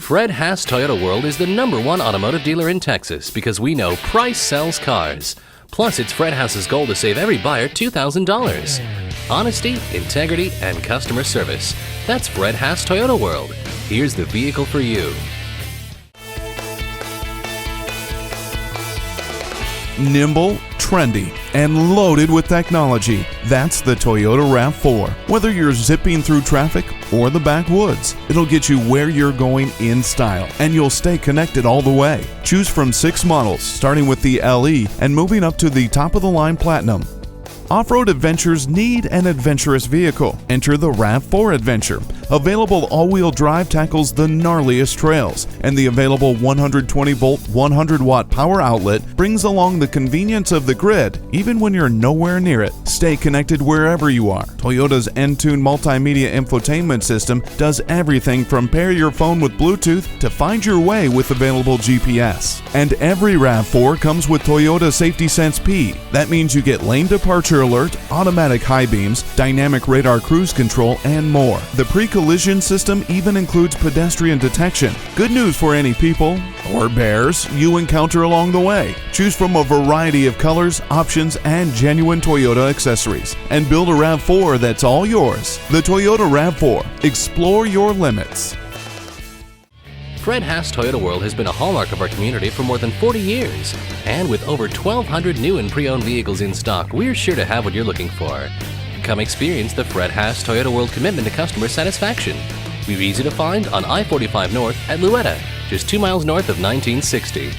Fred Haas Toyota World is the #1 automotive dealer in Texas because we know price sells cars. Plus, it's Fred Haas's goal to save every buyer $2,000. Honesty, integrity, and customer service. That's Fred Haas Toyota World. Here's the vehicle for you. Nimble, trendy, and loaded with technology. That's the Toyota RAV4. Whether you're zipping through traffic or the backwoods, it'll get you where you're going in style, and you'll stay connected all the way. Choose from 6 models, starting with the LE and moving up to the top-of-the-line Platinum. Off-road adventures need an adventurous vehicle. Enter the RAV4 Adventure. Available all-wheel drive tackles the gnarliest trails, and the available 120-volt, 100-watt power outlet brings along the convenience of the grid, even when you're nowhere near it. Stay connected wherever you are. Toyota's Entune multimedia infotainment system does everything from pair your phone with Bluetooth to find your way with available GPS. And every RAV4 comes with Toyota Safety Sense P. That means you get lane departure alert, automatic high beams, dynamic radar cruise control, and more. The pre-collision system even includes pedestrian detection. Good news for any people or bears you encounter along the way. Choose from a variety of colors, options, and genuine Toyota accessories, and build a RAV4 that's all yours. The Toyota RAV4. Explore your limits. Fred Haas Toyota World has been a hallmark of our community for more than 40 years. And with over 1,200 new and pre-owned vehicles in stock, we're sure to have what you're looking for. Come experience the Fred Haas Toyota World commitment to customer satisfaction. We're easy to find on I-45 North at Louetta, just 2 miles north of 1960.